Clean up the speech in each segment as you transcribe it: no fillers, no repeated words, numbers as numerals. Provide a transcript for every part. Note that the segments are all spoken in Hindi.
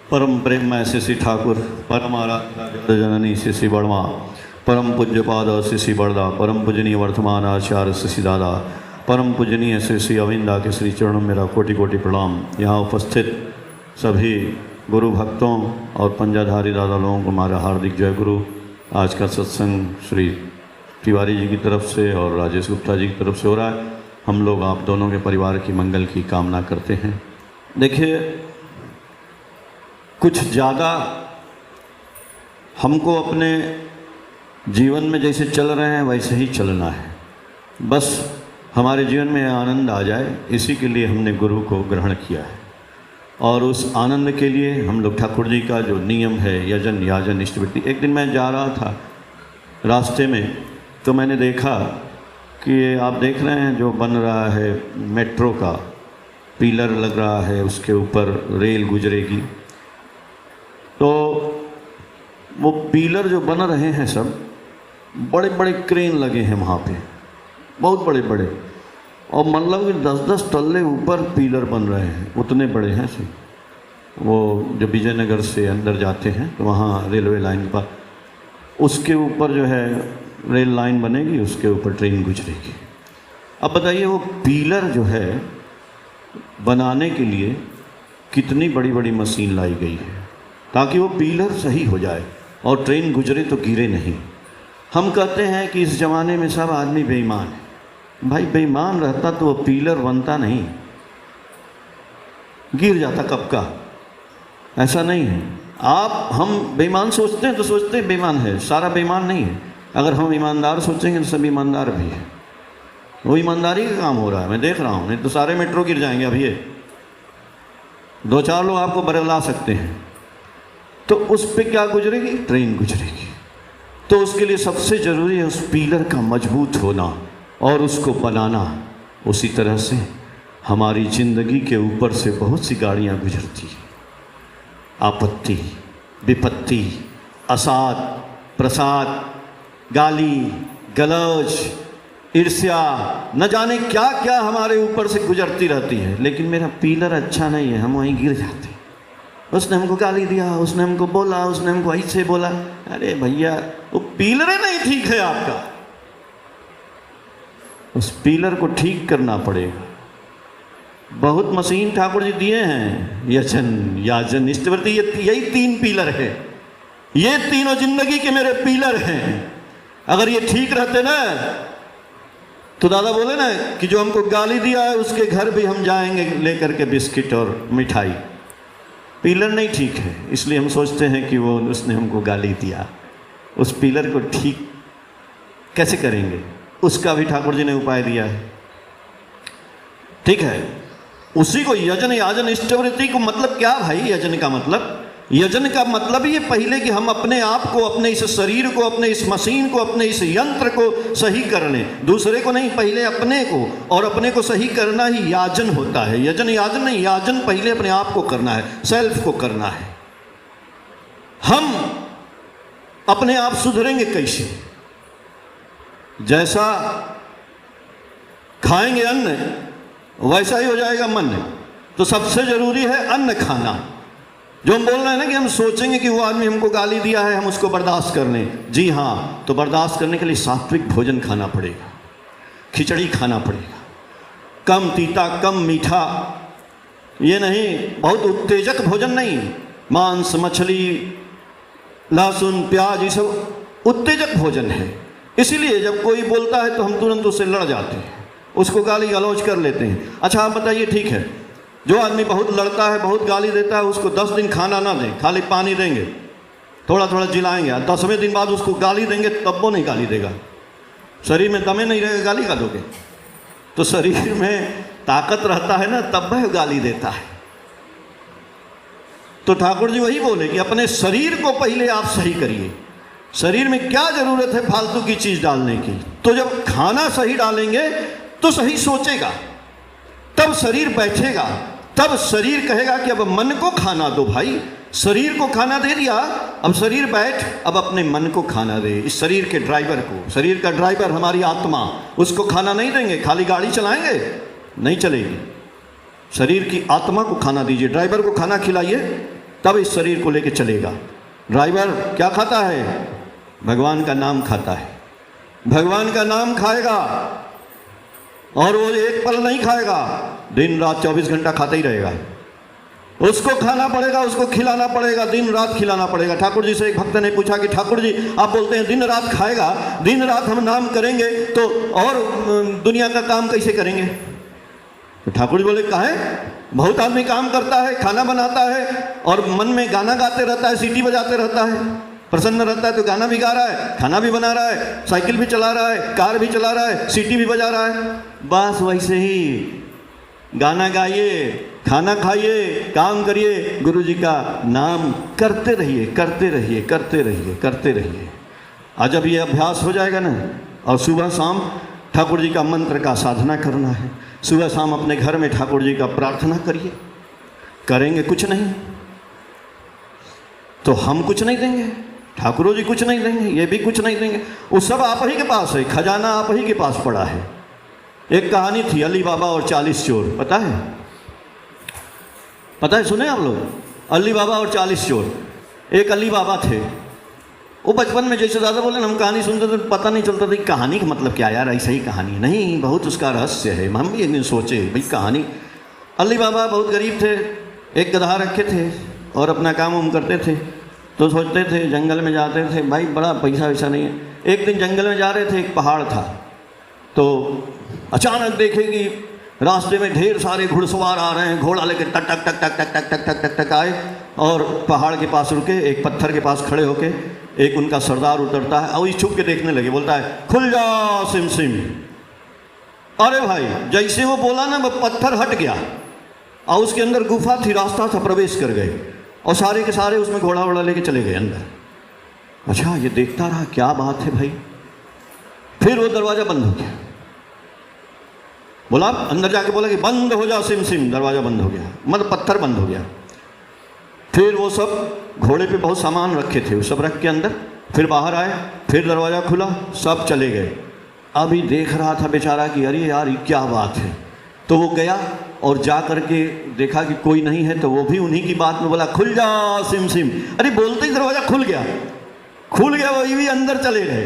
परम प्रेम श्री ठाकुर, परम आराध्या जननी श्री बड़वा, परम पूज्य पाद श्री बड़दा, परम पूजनीय वर्तमान आचार्य श्री दादा, परम पूजनीय श्री अविंदा के श्री चरणों मेरा कोटि कोटि प्रणाम। यहाँ उपस्थित सभी गुरु भक्तों और पंजाधारी दादा लोगों को हमारा हार्दिक जय गुरु। आज का सत्संग श्री तिवारी जी की तरफ से और राजेश गुप्ता जी की तरफ से हो रहा है। हम लोग आप दोनों के परिवार की मंगल की कामना करते हैं। देखिए, कुछ ज़्यादा हमको अपने जीवन में जैसे चल रहे हैं वैसे ही चलना है। बस हमारे जीवन में आनंद आ जाए, इसी के लिए हमने गुरु को ग्रहण किया है। और उस आनंद के लिए हम लोग ठाकुर जी का जो नियम है यजन याजन इष्टवृत्ति। एक दिन मैं जा रहा था रास्ते में, तो मैंने देखा कि आप देख रहे हैं जो बन रहा है मेट्रो का पिलर लग रहा है, उसके ऊपर रेल गुजरेगी। तो वो पिलर जो बन रहे हैं सब बड़े बड़े क्रेन लगे हैं वहाँ पे, बहुत बड़े बड़े, और मतलब कि 10-10 तल्ले ऊपर पिलर बन रहे हैं, उतने बड़े हैं से। वो जब विजयनगर से अंदर जाते हैं तो वहाँ रेलवे लाइन पर उसके ऊपर जो है रेल लाइन बनेगी, उसके ऊपर ट्रेन गुजरेगी। अब बताइए वो पिलर जो है बनाने के लिए कितनी बड़ी बड़ी मशीन लाई गई है ताकि वो पिलर सही हो जाए और ट्रेन गुजरे तो गिरे नहीं। हम कहते हैं कि इस ज़माने में सब आदमी बेईमान है। भाई बेईमान रहता तो वो पिलर बनता नहीं, गिर जाता कब का। ऐसा नहीं है। हम बेईमान सोचते हैं तो सोचते हैं बेईमान है, सारा बेईमान नहीं है। अगर हम ईमानदार सोचेंगे तो सब ईमानदार भी है। वो ईमानदारी का काम हो रहा है, मैं देख रहा हूँ। नहीं तो सारे मेट्रो गिर जाएंगे। अभी ये 2-4 लोग आपको बरगला सकते हैं, तो उस पर क्या गुजरेगी? ट्रेन गुजरेगी। तो उसके लिए सबसे ज़रूरी है उस पिलर का मजबूत होना और उसको बनाना। उसी तरह से हमारी ज़िंदगी के ऊपर से बहुत सी गाड़ियाँ गुजरती हैं। आपत्ति, विपत्ति, असाद, प्रसाद, गाली गलौज, ईर्ष्या, न जाने क्या क्या हमारे ऊपर से गुजरती रहती है। लेकिन मेरा पिलर अच्छा नहीं है, हम वहीं गिर जाते हैं। उसने हमको गाली दिया, उसने हमको बोला, उसने हमको ऐसे बोला। अरे भैया, वो पिलर नहीं ठीक है आपका। उस पिलर को ठीक करना पड़ेगा। बहुत मशीन ठाकुर जी दिए हैं, यजन याजन इष्टवृत्ति, यही 3 पिलर है। ये तीनों जिंदगी के मेरे पिलर हैं। अगर ये ठीक रहते ना तो दादा बोले ना कि जो हमको गाली दिया है उसके घर भी हम जाएंगे लेकर के बिस्किट और मिठाई। पिलर नहीं ठीक है, इसलिए हम सोचते हैं कि वो उसने हमको गाली दिया। उस पिलर को ठीक कैसे करेंगे, उसका भी ठाकुर जी ने उपाय दिया है। ठीक है, उसी को यजन याजन इष्टवृत्ति को मतलब क्या भाई? यजन का मतलब, यजन का मतलब ये पहले कि हम अपने आप को, अपने इस शरीर को, अपने इस मशीन को, अपने इस यंत्र को सही कर लें। दूसरे को नहीं, पहले अपने को। और अपने को सही करना ही याजन होता है। यजन याजन नहीं, याजन पहले अपने आप को करना है, सेल्फ को करना है। हम अपने आप सुधरेंगे कैसे? जैसा खाएंगे अन्न वैसा ही हो जाएगा मन। तो सबसे जरूरी है अन्न खाना। जो हम बोल रहे हैं ना कि हम सोचेंगे कि वो आदमी हमको गाली दिया है, हम उसको बर्दाश्त कर लें। जी हाँ, तो बर्दाश्त करने के लिए सात्विक भोजन खाना पड़ेगा, खिचड़ी खाना पड़ेगा, कम तीता कम मीठा। ये नहीं बहुत उत्तेजक भोजन नहीं, मांस मछली लहसुन प्याज ये सब उत्तेजक भोजन है। इसीलिए जब कोई बोलता है तो हम तुरंत उससे लड़ जाते हैं, उसको गाली गलौज कर लेते हैं। अच्छा आप बताइए, ठीक है, जो आदमी बहुत लड़ता है, बहुत गाली देता है, उसको 10 दिन खाना ना दें, खाली पानी देंगे, थोड़ा थोड़ा जिलाएंगे। 10वें दिन बाद उसको गाली देंगे तब वो नहीं गाली देगा। शरीर में दमे नहीं रहेगा, गाली का दोगे तो शरीर में ताकत रहता है ना, तब वह गाली देता है। तो ठाकुर जी वही बोले कि अपने शरीर को पहले आप सही करिए। शरीर में क्या जरूरत है फालतू की चीज डालने की? तो जब खाना सही डालेंगे तो सही सोचेगा, तब शरीर बैठेगा, तब शरीर कहेगा कि अब मन को खाना दो भाई। शरीर को खाना दे दिया, अब शरीर बैठ, अब अपने मन को खाना दे। इस शरीर के ड्राइवर को, शरीर का ड्राइवर हमारी आत्मा, उसको खाना नहीं देंगे, खाली गाड़ी चलाएंगे, नहीं चलेगी। शरीर की आत्मा को खाना दीजिए। ड्राइवर को खाना खिलाइए, तब इस शरीर को लेके चलेगा। ड्राइवर क्या खाता है? भगवान का नाम खाता है। भगवान का नाम खाएगा, और वो एक पल नहीं खाएगा, दिन रात 24 घंटा खाता ही रहेगा। उसको खाना पड़ेगा, उसको खिलाना पड़ेगा, दिन रात खिलाना पड़ेगा। ठाकुर जी से एक भक्त ने पूछा कि ठाकुर जी आप बोलते हैं दिन रात खाएगा, दिन रात हम नाम करेंगे तो और दुनिया का काम कैसे करेंगे? तो ठाकुर जी बोले काहे, बहुत आदमी काम करता है, खाना बनाता है और मन में गाना गाते रहता है, सीटी बजाते रहता है, प्रसन्न रहता है तो गाना भी गा रहा है, खाना भी बना रहा है, साइकिल भी चला रहा है, कार भी चला रहा है, सीटी भी बजा रहा है। बस वैसे ही गाना गाइए, खाना खाइए, काम करिए, गुरु जी का नाम करते रहिए, करते रहिए, करते रहिए, करते रहिए। आज जब ये अभ्यास हो जाएगा ना, और सुबह शाम ठाकुर जी का मंत्र का साधना करना है, सुबह शाम अपने घर में ठाकुर जी का प्रार्थना करिए। करेंगे कुछ नहीं तो हम कुछ नहीं देंगे, ठाकुर जी कुछ नहीं देंगे, ये भी कुछ नहीं देंगे। वो सब आप ही के पास है, खजाना आप ही के पास पड़ा है। एक कहानी थी अली बाबा और 40 चोर, पता है? पता है, सुने आप लोग? अली बाबा और 40 चोर। एक अली बाबा थे, वो बचपन में जैसे दादा बोले हम कहानी सुनते थे, पता नहीं चलता था कहानी का मतलब क्या यार, ऐसा ही कहानी नहीं, बहुत उसका रहस्य है। हम भी एक दिन सोचे भाई कहानी। अली बाबा बहुत गरीब थे, एक गधा रखे थे और अपना काम वाम करते थे। तो सोचते थे, जंगल में जाते थे, भाई बड़ा पैसा वैसा नहीं है। एक दिन जंगल में जा रहे थे, एक पहाड़ था, तो अचानक देखे कि रास्ते में ढेर सारे घुड़सवार आ रहे हैं, घोड़ा लेकर टक टक टक टक टक टक टक टक टक टक आए और पहाड़ के पास रुके, एक पत्थर के पास खड़े होके एक उनका सरदार उतरता है और इस छुप के देखने लगे, बोलता है खुल जा सिम सिम। अरे भाई जैसे वो बोला ना, वो पत्थर हट गया और उसके अंदर गुफा थी, रास्ता था, प्रवेश कर गए और सारे के सारे उसमें घोड़ा वोड़ा लेके चले गए अंदर। अच्छा ये देखता रहा, क्या बात है भाई। फिर वो दरवाज़ा बंद हो गया, बोला अंदर जाके बोला कि बंद हो जा सिम सिम। दरवाज़ा बंद हो गया, मतलब पत्थर बंद हो गया। फिर वो सब घोड़े पे बहुत सामान रखे थे, वो सब रख के अंदर फिर बाहर आए, फिर दरवाज़ा खुला, सब चले गए। अभी देख रहा था बेचारा कि अरे यार ये क्या बात है। तो वो गया और जा करके देखा कि कोई नहीं है, तो वो भी उन्हीं की बात में बोला खुल जा सिम सिम। अरे बोलते ही दरवाज़ा खुल गया, खुल गया, वही भी अंदर चले गए।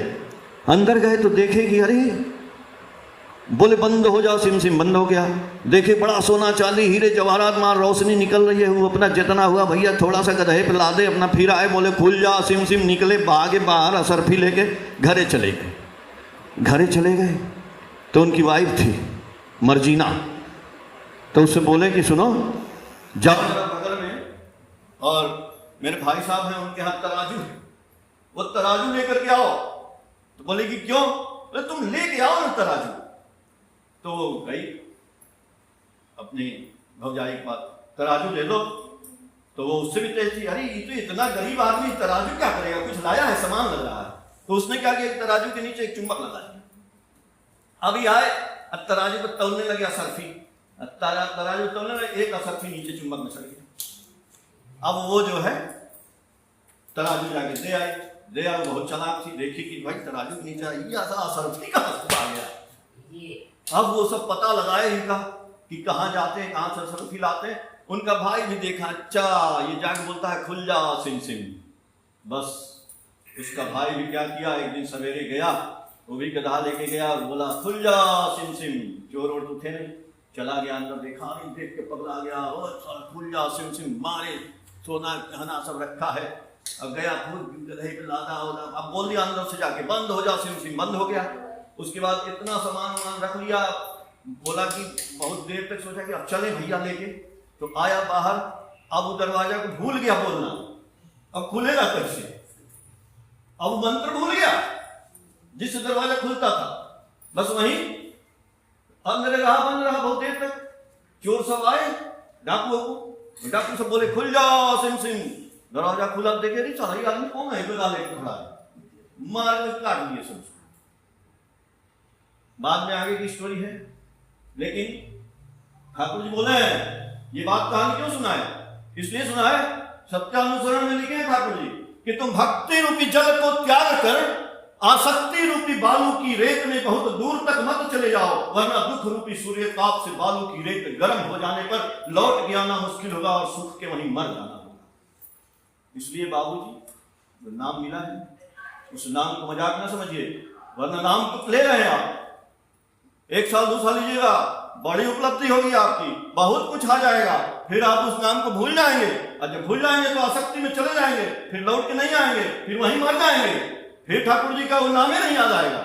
अंदर गए तो देखे कि अरे, बोले बंद हो जा सिम सिम, बंद हो गया। देखे बड़ा सोना चांदी हीरे जवाहरात मार रोशनी निकल रही है। वो अपना जितना हुआ भैया थोड़ा सा गधे पे ला दे अपना, फिर आए बोले खुल जा सिम सिम, निकले भागे बाहर, असरफी लेके घरे चले गए। घरे चले गए तो उनकी वाइफ थी मर्जीना, तो उससे बोले कि सुनो जाओ जरा बगल में, और मेरे भाई साहब हैं उनके हाथ तराजू है, वो तराजू लेकर के आओ। तो बोले कि क्यों? बोले तुम लेके आओ ना तराजू। तो वो गई अपनी भौजाई के पास, तराजू ले लो। तो वो उससे भी तेज थी, अरे ये तो इतना गरीब आदमी तराजू क्या करेगा, कुछ लाया है, सामान लग रहा है। तो उसने क्या किया, तराजू के नीचे एक चुंबक लगा दिया। अभी आए, तराजू को तौलने लगे असरफी, तराजू तौलने लगे, एक असरफी नीचे चुंबक में सड़ गया। अब वो जो है तराजू जाके दे आए, बहुत चालाक थी, देखी कि भाई तराजू के नीचे ये असरफी कहाँ से आ गया। अब वो सब पता लगाए इनका कि कहाँ जाते हैं, कहाँ से असरफी लाते हैं। उनका भाई भी देखा, अच्छा ये जाके बोलता है खुल जा सिम सिम। बस उसका भाई भी क्या किया, एक दिन सवेरे गया, वो भी गधा लेके गया, बोला खुल जा सिम सिम। चोर वोर तो थे नहीं, चला गया अंदर, देखा देख के पगला गया, खुल जा सिम सिम, मारे सोना गहना सब रखा है। अब गया खुद गधे पे लादा, अब बोल दिया अंदर से जाके बंद हो जा सिम सिम, बंद हो गया। उसके बाद इतना सामान वामान रख लिया, बोला कि बहुत देर तक सोचा कि अब चले भैया लेके। तो आया बाहर, अब वो दरवाजा को भूल गया बोलना, अब खुलेगा कैसे, अब मंत्र भूल गया जिससे दरवाजा खुलता था। बस वहीं अंदर रहा, बंद रहा बहुत देर तक। चोर सब आए, डाकू सब बोले खुल जाओ सिम सिम। दरवाजा खुला, देखे नहीं सारा ये आदमी कौन है, गदा लेके खड़ा है, मार में काट दिए सब। बाद में आगे की स्टोरी है, लेकिन ठाकुर जी बोले ये बात कहानी क्यों सुनाए, इसलिए सुनाए सत्यानुसरण में लिखे हैं ठाकुर जी कि तुम भक्ति रूपी जल को त्याग कर आसक्ति रूपी बालू की रेत में बहुत दूर तक मत चले जाओ, वरना दुख रूपी सूर्य ताप से बालू की रेत गर्म हो जाने पर लौट के आना मुश्किल होगा और सुख के वहीं मर जाना होगा। इसलिए बाबूजी, जो नाम मिला है उस नाम को मजाक ना समझिए, वरना नाम तो ले रहे हैं आप, 1 साल 2 साल लीजिएगा, बड़ी उपलब्धि होगी आपकी, बहुत कुछ आ जाएगा, फिर आप उस नाम को भूल जाएंगे, और जब भूल जाएंगे तो आसक्ति में चले जाएंगे, फिर लौट के नहीं आएंगे, फिर वहीं मर जाएंगे, फिर ठाकुर जी का वो नाम ही नहीं याद आएगा।